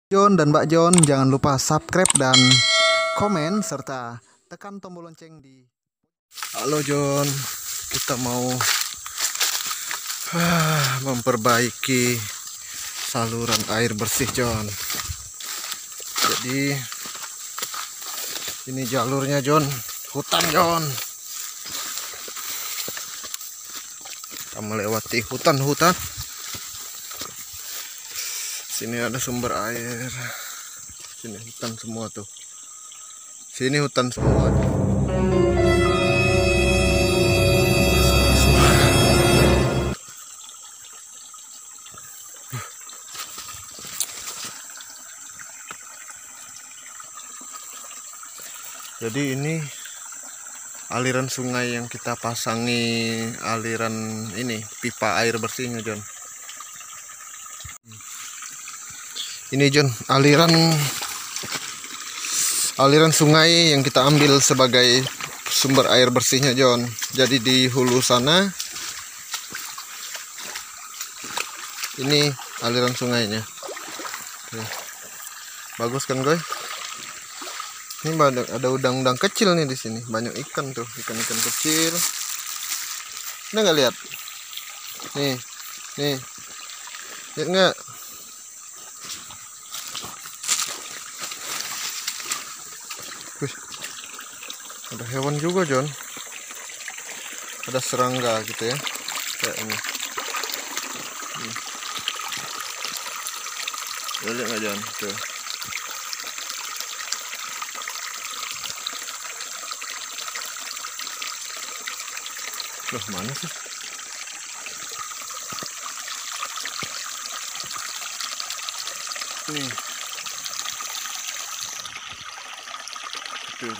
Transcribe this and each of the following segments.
John dan Mbak John, jangan lupa subscribe dan komen serta tekan tombol lonceng di. Halo John, kita mau memperbaiki saluran air bersih John. Jadi ini jalurnya John, hutan John. Kita melewati hutan-hutan. Sini ada sumber air. Sini hutan semua tuh. Sini hutan semua. Jadi ini aliran sungai yang kita pasangi aliran ini pipa air bersihnya John. Ini John, aliran sungai yang kita ambil sebagai sumber air bersihnya John. Jadi di hulu sana ini aliran sungainya. Oke. Bagus kan Goy? Ini ada udang-udang kecil nih di sini, banyak ikan tuh, ikan-ikan kecil. Ini nggak lihat? Nih, lihat nggak? Wih, ada hewan juga John. Ada serangga gitu ya, kayak ini. Lihat nggak John? Tuh. Loh, mana sih? Nih. Tuh.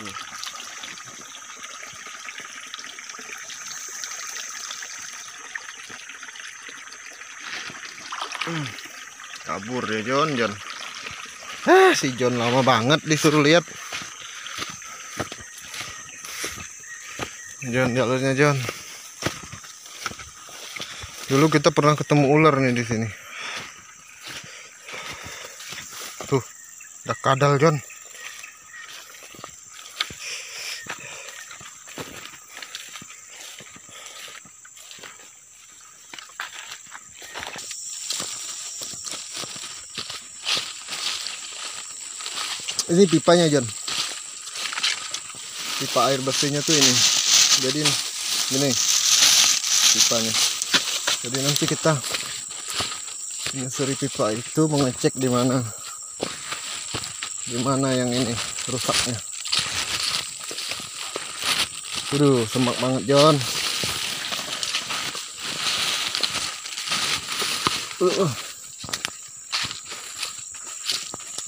Kabur ya John. Si John lama banget disuruh lihat. John, jalurnya John. Dulu kita pernah ketemu ular nih di sini. Tuh, ada kadal John. Ini pipanya John. Pipa air bersihnya tuh ini. Jadi ini pipanya. Jadi nanti kita menyusuri pipa itu, mengecek di mana yang ini rusaknya. Waduh, semak banget John.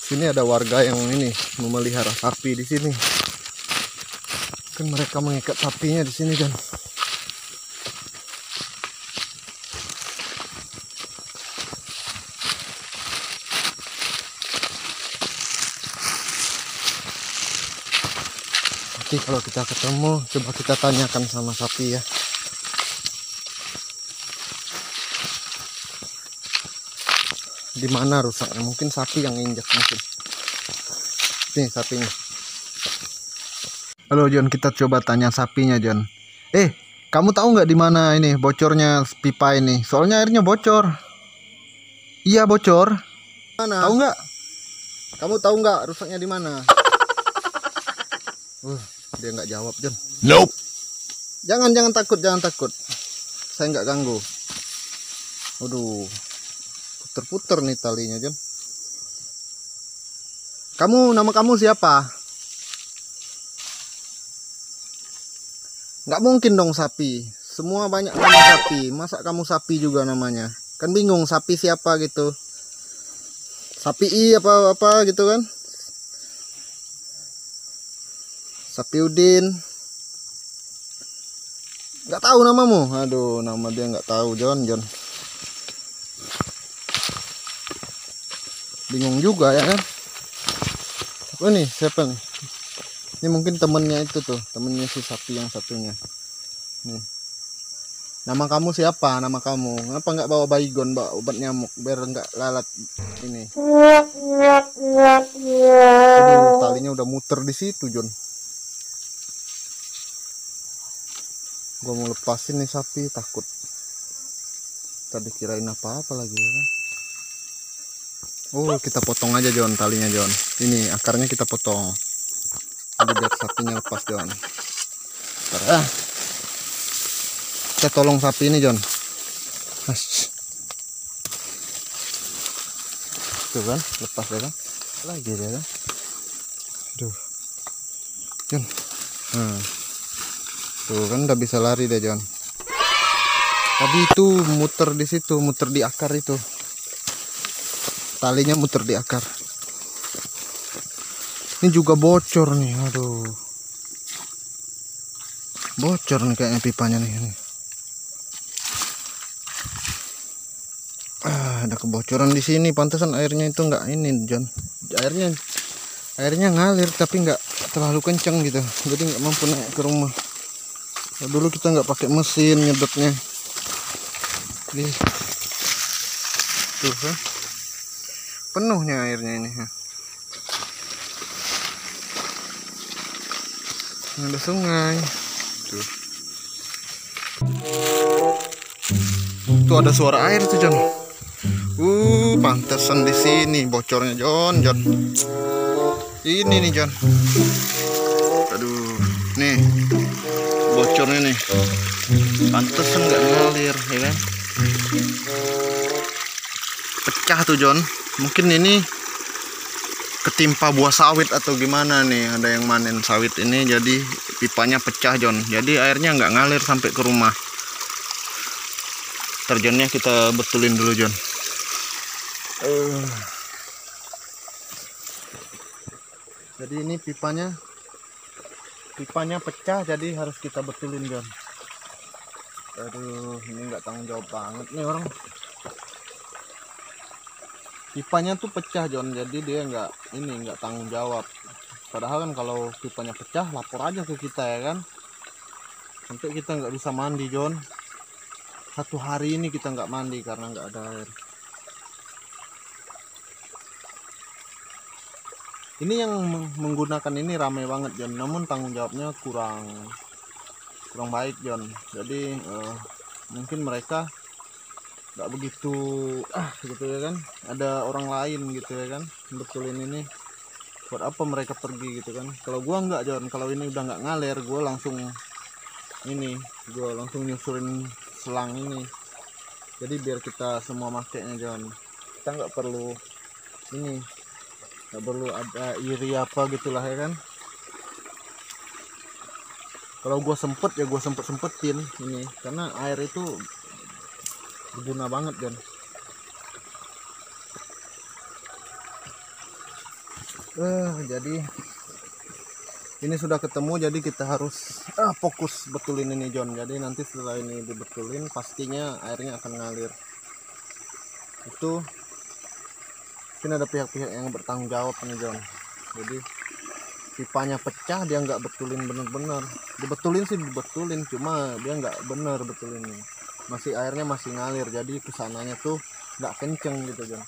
Sini ada warga yang ini memelihara sapi di sini. Kan mereka mengikat sapinya di sini John. Nanti kalau kita ketemu, coba kita tanyakan sama sapi ya. Di mana rusaknya? Mungkin sapi yang injak mungkin. Nih sapinya. Halo John, kita coba tanya sapinya John. Kamu tahu nggak di mana ini bocornya pipa ini? Soalnya airnya bocor. Iya bocor. Mana? Tahu nggak? Kamu tahu nggak rusaknya di mana? Dia nggak jawab John. Nope. Jangan takut. Saya nggak ganggu. Waduh, puter-puter nih talinya John. Nama kamu siapa? Nggak mungkin dong sapi. Semua banyak nama sapi. Masa kamu sapi juga namanya? Kan bingung sapi siapa gitu. Sapi apa gitu kan? Sapi Udin. Nggak tahu namamu? Aduh, nama dia nggak tahu John. Bingung juga ya kan? Oh nih, siapa nih? Ini mungkin temennya itu tuh, temennya si sapi yang satunya. Nih. Nama kamu siapa? Nama kamu. Kenapa nggak bawa baygon, bawa obat nyamuk biar nggak lalat ini? muter di situ, Jon. Gua mau lepasin nih sapi, takut tadi kirain apa-apa lagi ya kan. Oh, kita potong aja, Jon, talinya, Jon. Ini akarnya kita potong. Jadi biar sapinya lepas, Jon. Kita tolong sapi ini, Jon. Tuh kan, lepas ya kan. Lagi dia kan. Aduh. Jon. Tuh kan udah bisa lari deh, Jon. Tadi itu muter di situ, muter di akar itu. Talinya muter di akar. Ini juga bocor nih, aduh. Bocor nih kayaknya pipanya nih. Ada kebocoran di sini, pantesan airnya itu nggak ini, Jon. Airnya ngalir tapi nggak terlalu kencang gitu, jadi nggak mampu naik ke rumah. Dulu kita nggak pakai mesin nyedotnya. Tuh kan, penuhnya airnya ini. Ada sungai. Tuh ada suara air tuh, Jon. Pantesan di sini bocornya, Jon. Ini nih, Jon. Aduh, nih bocornya nih. Pantesan nggak ngalir, ya kan? Pecah tuh, Jon. Mungkin ini ketimpa buah sawit atau gimana nih, ada yang manen sawit ini jadi pipanya pecah, Jon. Jadi airnya nggak ngalir sampai ke rumah. Terjonnya kita betulin dulu, Jon. Jadi ini pipanya pecah, jadi harus kita betulin, Jon. Aduh, ini nggak tanggung jawab banget nih orang. Pipanya tuh pecah, Jon, jadi dia nggak tanggung jawab. Padahal kan kalau pipanya pecah, lapor aja ke kita ya kan. Sampai kita nggak bisa mandi, Jon. 1 hari ini kita nggak mandi karena nggak ada air. Ini yang menggunakan ini ramai banget, Jon. Namun tanggung jawabnya kurang baik, Jon. Jadi mungkin mereka nggak begitu gitu ya kan. Ada orang lain gitu ya kan, betulin ini. Buat apa mereka pergi gitu kan? Kalau gua nggak, Jon. Kalau ini udah nggak ngalir, gua langsung nyusurin selang ini. Jadi biar kita semua makainya, Jon. Kita nggak perlu ada iri apa gitulah ya kan. Kalau gua sempet ya gua sempetin ini, karena air itu berguna banget, Jon. Jadi ini sudah ketemu, jadi kita harus fokus betulin ini, Jon. Jadi nanti setelah ini dibetulin pastinya airnya akan ngalir. Itu mungkin ada pihak-pihak yang bertanggung jawab nih, Jon. Jadi pipanya pecah, dia nggak betulin bener-bener. Dibetulin sih dibetulin, cuma dia nggak bener betulinnya. Airnya masih ngalir, jadi kesananya tuh nggak kenceng gitu, Jon.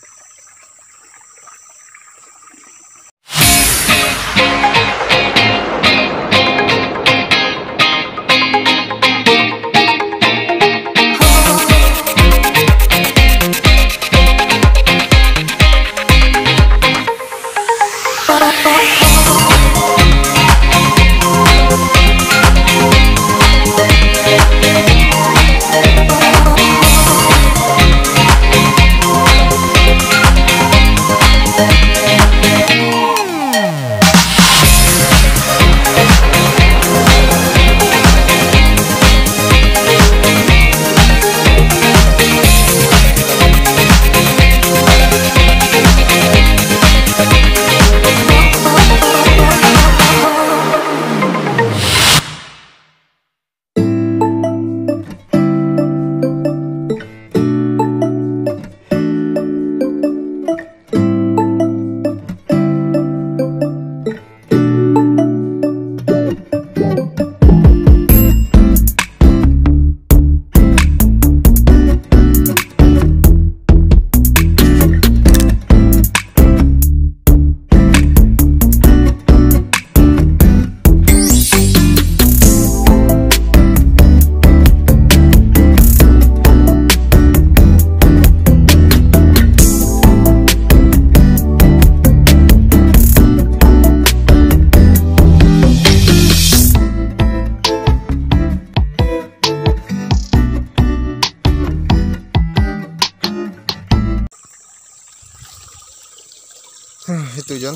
Itu John,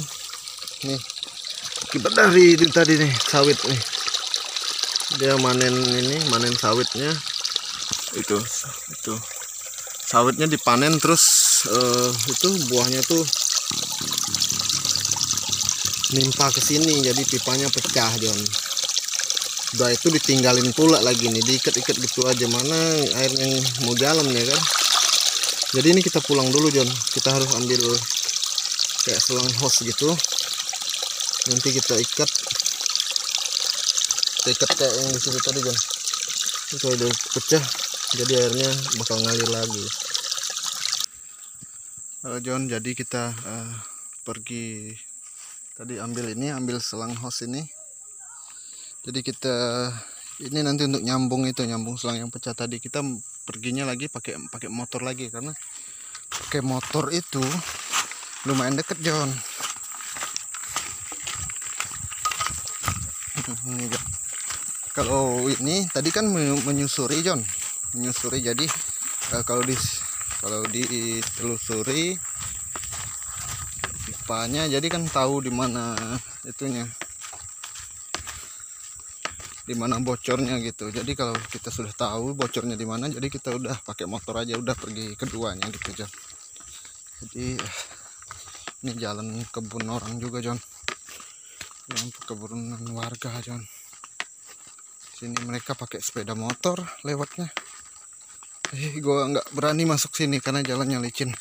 nih akibat dari tadi nih sawit nih, dia manen sawitnya. Itu sawitnya dipanen, terus itu buahnya tuh nimpa ke sini, jadi pipanya pecah John. Udah itu ditinggalin pula lagi nih, diikat-ikat gitu aja, mana airnya mau jalan ya kan. Jadi ini kita pulang dulu John, kita harus ambil kayak selang hose gitu, nanti kita ikat kayak yang di situ tadi John. Itu udah pecah, jadi airnya bakal ngalir lagi. Halo John, jadi kita pergi tadi ambil selang hose ini. Jadi kita ini nanti untuk nyambung selang yang pecah tadi, kita perginya lagi pakai motor lagi, karena pakai motor itu lumayan deket John. Ini John. Kalau ini tadi kan menyusuri John, jadi kalau ditelusuri pipanya, jadi kan tahu di mana itunya, di mana bocornya gitu. Jadi kalau kita sudah tahu bocornya di mana, jadi kita udah pakai motor aja, udah pergi keduanya gitu John. Jadi ini jalan kebun orang juga John, yang perkebunan warga John. Sini mereka pakai sepeda motor lewatnya. Gue nggak berani masuk sini karena jalannya licin.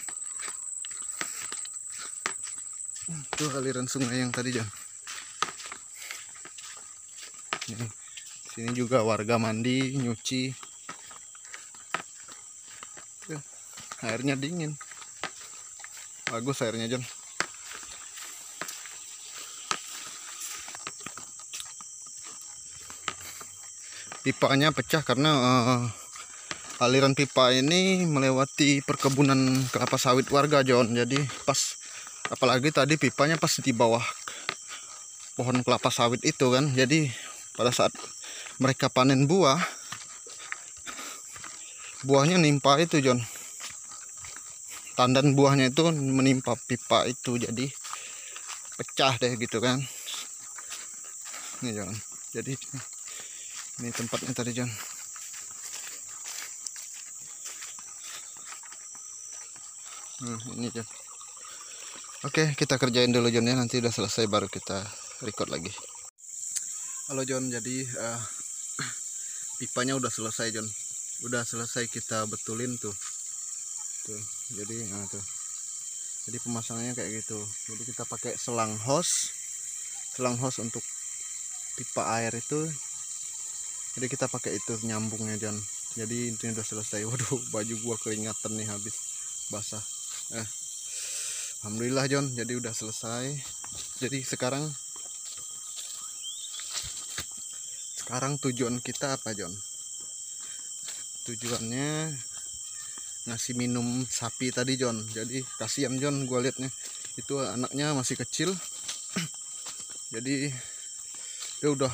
Itu aliran sungai yang tadi John. Ini sini juga warga mandi, nyuci. Tuh, airnya dingin, bagus airnya John. Pipanya pecah karena aliran pipa ini melewati perkebunan kelapa sawit warga John. Jadi pas, apalagi tadi pipanya pas di bawah pohon kelapa sawit itu kan. Jadi pada saat mereka panen buahnya nimpa itu John, tandan buahnya itu menimpa pipa itu, jadi pecah deh gitu kan. Ini John, jadi ini tempatnya tadi John. Ini John. Oke, kita kerjain dulu John ya, nanti udah selesai baru kita record lagi. Halo John, jadi pipanya udah selesai John, udah selesai kita betulin tuh. Jadi jadi pemasangannya kayak gitu. Jadi kita pakai selang hose untuk pipa air itu. Jadi kita pakai itu nyambungnya John. Jadi ini udah selesai. Waduh, baju gua keringatan nih habis basah. Alhamdulillah John, jadi udah selesai. Jadi sekarang tujuan kita apa John? Tujuannya ngasih minum sapi tadi John. Jadi kasihan John, gua liatnya itu anaknya masih kecil. Jadi dia udah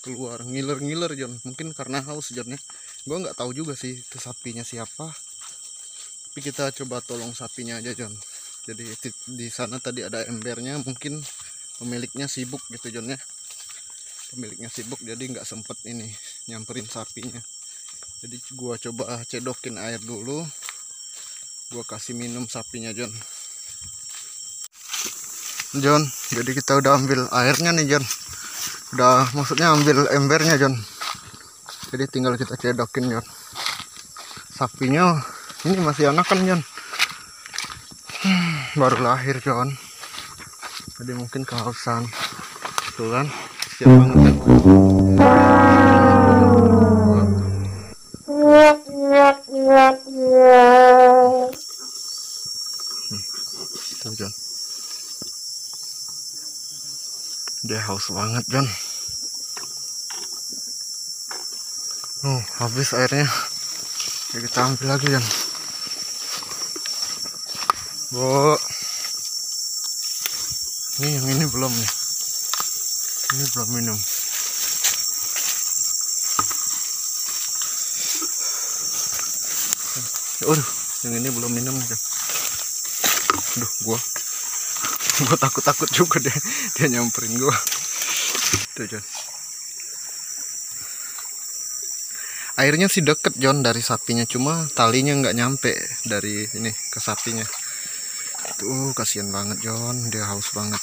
keluar ngiler John, mungkin karena haus John ya. Gua nggak tahu juga sih itu sapinya siapa, tapi kita coba tolong sapinya aja John. Jadi di sana tadi ada embernya, mungkin pemiliknya sibuk gitu John ya. Pemiliknya sibuk, jadi nggak sempet ini nyamperin sapinya. Jadi gua coba cedokin air dulu, gua kasih minum sapinya John. Jadi kita udah ambil airnya nih John, udah maksudnya ambil embernya John. Jadi tinggal kita cedokin John. Sapinya ini masih anakan John, baru lahir John, jadi mungkin kehausan tuh kan. Siap banget kan. Tuh John, dia haus banget John. Habis airnya, ya kita ambil lagi John. Ini yang ini belum nih, ini belum minum. Yang ini belum minum nih John. Aduh, gua Gue takut juga dia nyamperin gue. Tuh John. Airnya sih deket John dari sapinya, cuma talinya nggak nyampe dari ini ke sapinya. Tuh kasihan banget John, dia haus banget.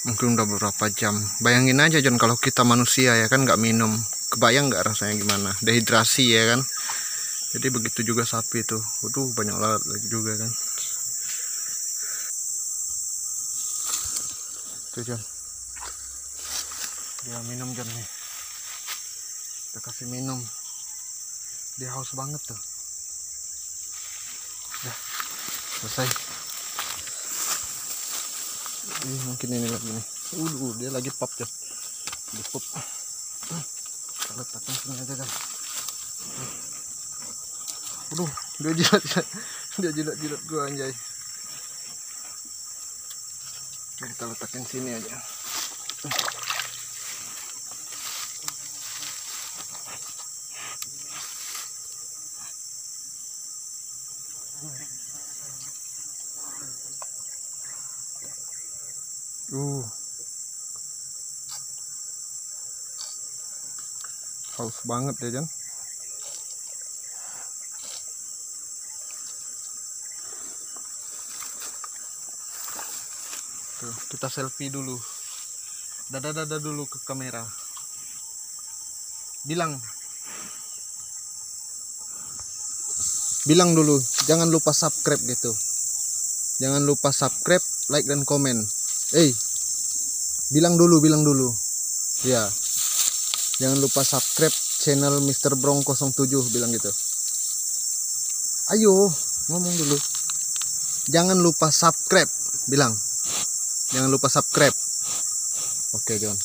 Mungkin udah beberapa jam. Bayangin aja John kalau kita manusia ya kan nggak minum, kebayang nggak rasanya gimana? Dehidrasi ya kan. Jadi begitu juga sapi tuh. Waduh banyak lalat lagi juga kan. Tuh John. Dia minum John nih. Kita kasih minum. Dia haus banget tuh. Udah selesai. Mungkin ini lagi nih. Dia lagi pop John. Dia pop. Kita letakkan sini aja kan. Dia jilat gua anjay. Kita letakkan sini aja. Haus banget ya Jan. Tuh, kita selfie dulu. Dada dulu ke kamera. Bilang dulu, jangan lupa subscribe gitu. Jangan lupa subscribe, like dan komen. Bilang dulu. Ya. Jangan lupa subscribe channel Mr. Brong 07, bilang gitu. Ayo, ngomong dulu. Jangan lupa subscribe, bilang. Jangan lupa subscribe. Oke, John.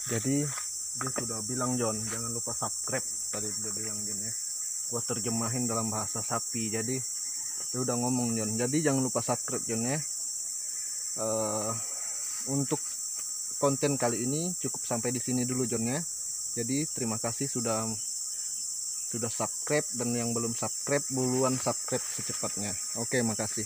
Jadi dia sudah bilang John, jangan lupa subscribe. Tadi dia bilang John ya. Gua terjemahin dalam bahasa sapi. Jadi dia udah ngomong John. Jadi jangan lupa subscribe John ya. Untuk konten kali ini cukup sampai di sini dulu John ya. Jadi terima kasih sudah subscribe, dan yang belum subscribe buruan subscribe secepatnya. Oke, makasih.